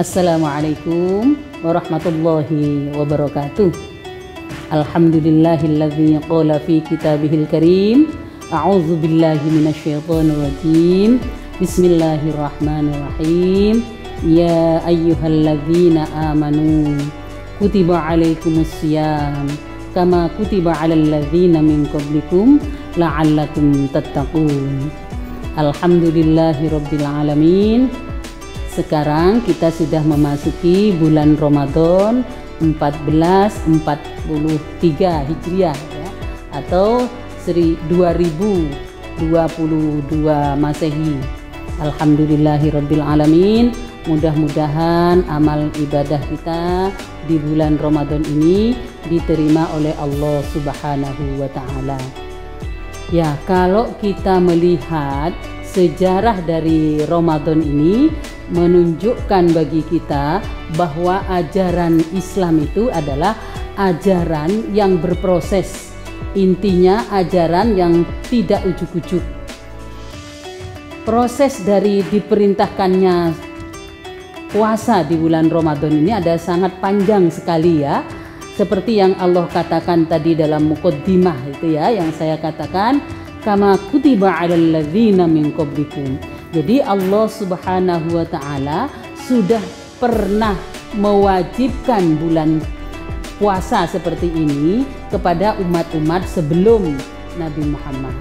Assalamualaikum warahmatullahi wabarakatuh. Alhamdulillahilladzi qala fi kitabihil karim. A'udzu billahi minasyaitonir rajim. Bismillahirrahmanirrahim. Ya ayyuhalladzina amanu kutiba alaikumussyam kama kutiba alal ladzina min qablikum la'allakum tattaqun. Alhamdulillahirabbil alamin. Sekarang kita sudah memasuki bulan Ramadan 1443 Hijriah ya, atau 2022 Masehi. Alhamdulillahirabbil alamin. Mudah-mudahan amal ibadah kita di bulan Ramadan ini diterima oleh Allah Subhanahu wa taala. Ya, kalau kita melihat sejarah dari Ramadan ini menunjukkan bagi kita bahwa ajaran Islam itu adalah ajaran yang berproses. Intinya ajaran yang tidak ujuk-ujuk. Proses dari diperintahkannya puasa di bulan Ramadan ini ada sangat panjang sekali ya. Seperti yang Allah katakan tadi dalam muqaddimah itu ya, yang saya katakan kama kutiba 'alal ladzina min qablikum. Jadi Allah Subhanahu wa taala sudah pernah mewajibkan bulan puasa seperti ini kepada umat-umat sebelum Nabi Muhammad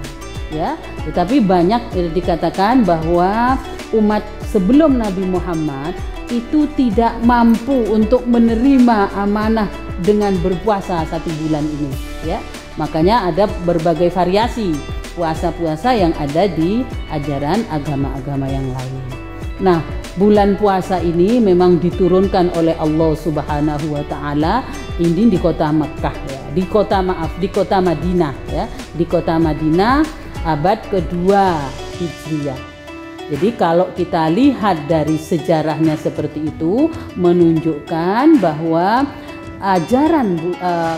ya. Tetapi banyak dikatakan bahwa umat sebelum Nabi Muhammad itu tidak mampu untuk menerima amanah dengan berpuasa satu bulan ini ya. Makanya ada berbagai variasi puasa-puasa yang ada di ajaran agama-agama yang lain. Nah, bulan puasa ini memang diturunkan oleh Allah Subhanahu wa taala ini di kota Mekah ya, di kota Madinah ya, di kota Madinah abad kedua Hijriah. Jadi kalau kita lihat dari sejarahnya seperti itu menunjukkan bahwa ajaran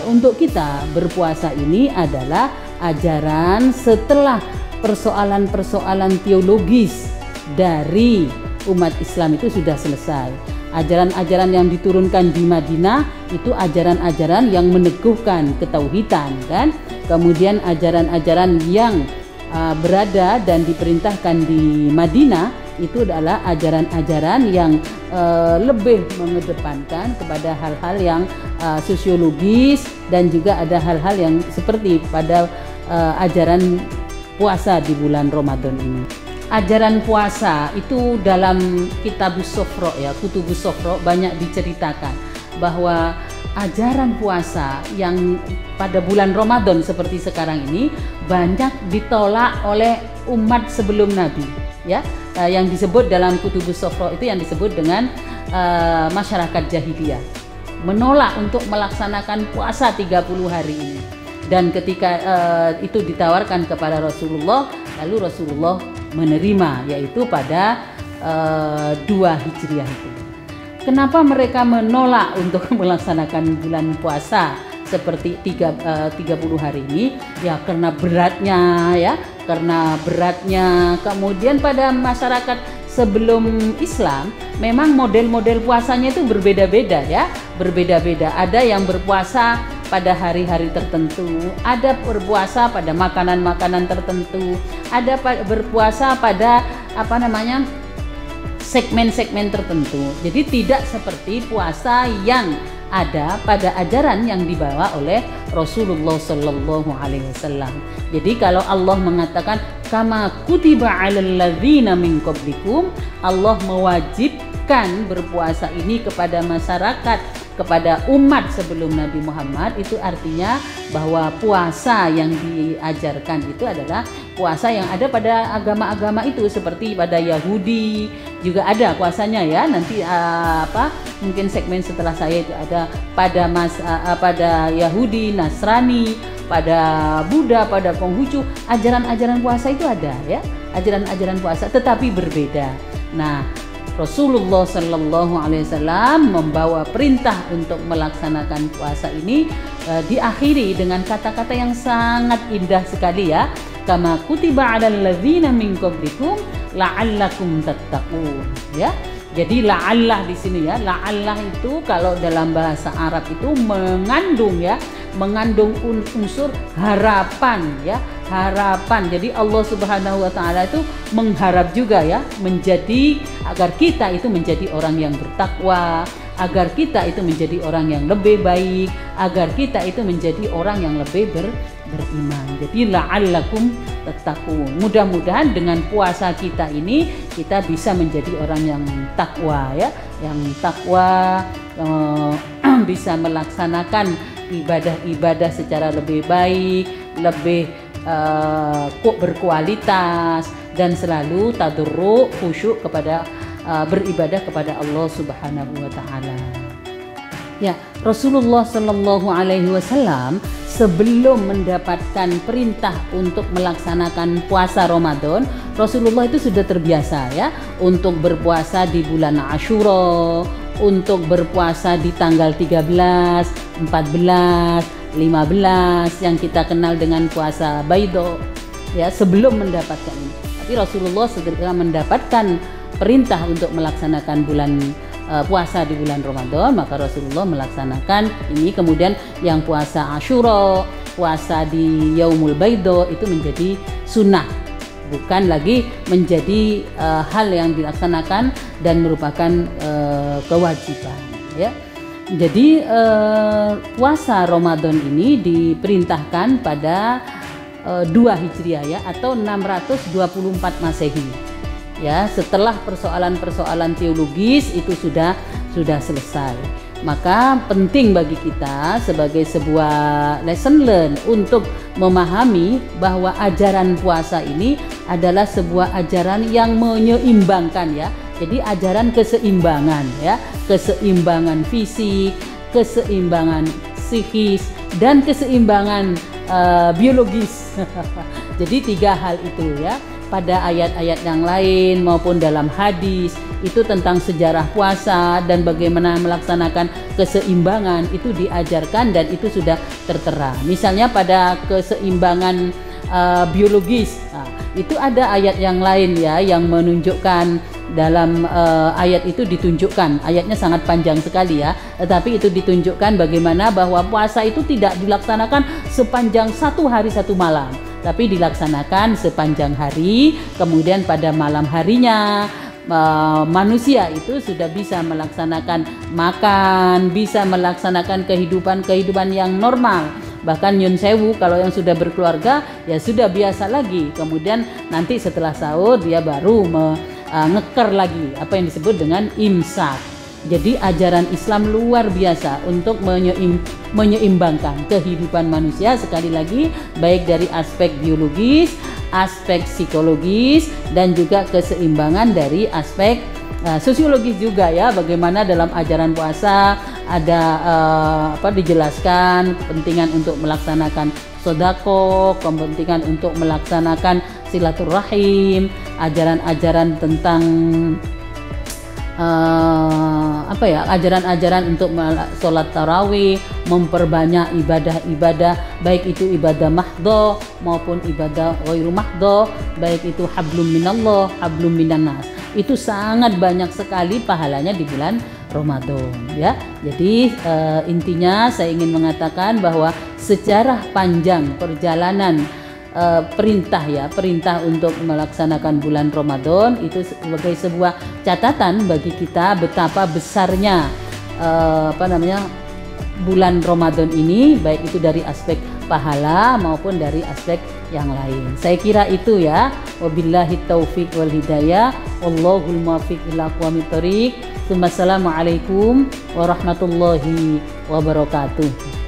untuk kita berpuasa ini adalah ajaran setelah persoalan-persoalan teologis dari umat Islam itu sudah selesai. Ajaran-ajaran yang diturunkan di Madinah itu ajaran-ajaran yang meneguhkan ketauhidan kan. Kemudian ajaran-ajaran yang berada dan diperintahkan di Madinah itu adalah ajaran-ajaran yang lebih mengedepankan kepada hal-hal yang sosiologis, dan juga ada hal-hal yang seperti pada ajaran puasa di bulan Ramadan ini. Ajaran puasa itu dalam Kitabus Sofro ya, Kutubus Sofro banyak diceritakan bahwa ajaran puasa yang pada bulan Ramadan seperti sekarang ini banyak ditolak oleh umat sebelum Nabi ya. Yang disebut dalam Kutubus Sofro itu yang disebut dengan masyarakat jahiliyah menolak untuk melaksanakan puasa 30 hari ini. Dan ketika itu ditawarkan kepada Rasulullah, lalu Rasulullah menerima, yaitu pada 2 Hijriah itu. Kenapa mereka menolak untuk melaksanakan bulan puasa seperti 30 hari ini? Ya karena beratnya ya, kemudian pada masyarakat sebelum Islam memang model-model puasanya itu berbeda-beda ya, berbeda-beda. Ada yang berpuasa pada hari-hari tertentu, ada berpuasa pada makanan-makanan tertentu, ada berpuasa pada segmen-segmen tertentu. Jadi tidak seperti puasa yang ada pada ajaran yang dibawa oleh Rasulullah Sallallahu Alaihi Wasallam. Jadi kalau Allah mengatakan kama kutiba 'alal ladzina min qablikum, Allah mewajibkan berpuasa ini kepada masyarakat, kepada umat sebelum Nabi Muhammad, itu artinya bahwa puasa yang diajarkan itu adalah puasa yang ada pada agama-agama itu, seperti pada Yahudi juga ada puasanya ya. Nanti mungkin segmen setelah saya itu ada pada Yahudi, Nasrani, pada Buddha, pada Konghucu, ajaran-ajaran puasa itu ada ya, ajaran-ajaran puasa tetapi berbeda. Nah, Rasulullah Sallallahu Alaihi Wasallam membawa perintah untuk melaksanakan puasa ini diakhiri dengan kata-kata yang sangat indah sekali ya. Kama kutiba 'alal ladzina min qablikum la'allakum tattaqun ya. Jadi la'allah di sini ya, la'allah itu kalau dalam bahasa Arab itu mengandung ya, mengandung unsur harapan ya, harapan. Jadi Allah Subhanahu wa taala itu mengharap juga ya, menjadi agar kita itu menjadi orang yang bertakwa, agar kita itu menjadi orang yang lebih baik, agar kita itu menjadi orang yang lebih beriman. Jadi la'allakum tattaqun. Mudah-mudahan dengan puasa kita ini kita bisa menjadi orang yang takwa ya, yang takwa, bisa melaksanakan ibadah-ibadah secara lebih baik, lebih berkualitas, dan selalu tadarruk, khusyuk kepada beribadah kepada Allah Subhanahu wa taala. Ya, Rasulullah Shallallahu alaihi wasallam sebelum mendapatkan perintah untuk melaksanakan puasa Ramadan, Rasulullah itu sudah terbiasa ya untuk berpuasa di bulan Asyura, untuk berpuasa di tanggal 13, 14, 15 yang kita kenal dengan puasa Baido ya, sebelum mendapatkan ini. Tapi Rasulullah setelah mendapatkan perintah untuk melaksanakan puasa di bulan Ramadan, maka Rasulullah melaksanakan ini. Kemudian yang puasa Asyura, puasa di Yaumul Baido itu menjadi sunnah, bukan lagi menjadi hal yang dilaksanakan dan merupakan kewajiban ya. Jadi puasa Ramadan ini diperintahkan pada 2 Hijriah ya, atau 624 Masehi. Ya, setelah persoalan-persoalan teologis itu sudah selesai. Maka penting bagi kita sebagai sebuah lesson learn untuk memahami bahwa ajaran puasa ini adalah sebuah ajaran yang menyeimbangkan ya. Jadi ajaran keseimbangan ya, keseimbangan fisik, keseimbangan psikis, dan keseimbangan biologis. Jadi 3 hal itu ya. Pada ayat-ayat yang lain maupun dalam hadis itu tentang sejarah puasa dan bagaimana melaksanakan keseimbangan itu diajarkan dan itu sudah tertera. Misalnya pada keseimbangan biologis, itu ada ayat yang lain ya yang menunjukkan, dalam ayat itu ditunjukkan, ayatnya sangat panjang sekali ya, tetapi itu ditunjukkan bagaimana bahwa puasa itu tidak dilaksanakan sepanjang 1 hari 1 malam, tapi dilaksanakan sepanjang hari. Kemudian pada malam harinya manusia itu sudah bisa melaksanakan makan, bisa melaksanakan kehidupan yang normal. Bahkan nyun sewu kalau yang sudah berkeluarga ya sudah biasa lagi. Kemudian nanti setelah sahur dia baru ngeker lagi, apa yang disebut dengan imsak. Jadi ajaran Islam luar biasa untuk menyeimbangkan kehidupan manusia, sekali lagi baik dari aspek biologis, aspek psikologis, dan juga keseimbangan dari aspek sosiologis juga ya. Bagaimana dalam ajaran puasa ada dijelaskan kepentingan untuk melaksanakan sedekah, kepentingan untuk melaksanakan silaturahim, ajaran-ajaran tentang ajaran-ajaran untuk sholat tarawih, memperbanyak ibadah-ibadah, baik itu ibadah mahdhah maupun ibadah ghairu mahdhah, baik itu hablum minallah, hablum minannas. Itu sangat banyak sekali pahalanya di bulan Ramadan ya. Jadi intinya saya ingin mengatakan bahwa sejarah panjang perjalanan perintah untuk melaksanakan bulan Ramadan itu sebagai sebuah catatan bagi kita betapa besarnya bulan Ramadan ini, baik itu dari aspek pahala maupun dari aspek yang lain. Saya kira itu ya. Wabillahi taufiq wal hidayah. Wallahul muwaffiq ila aqwamit thoriq. Assalamualaikum warahmatullahi wabarakatuh.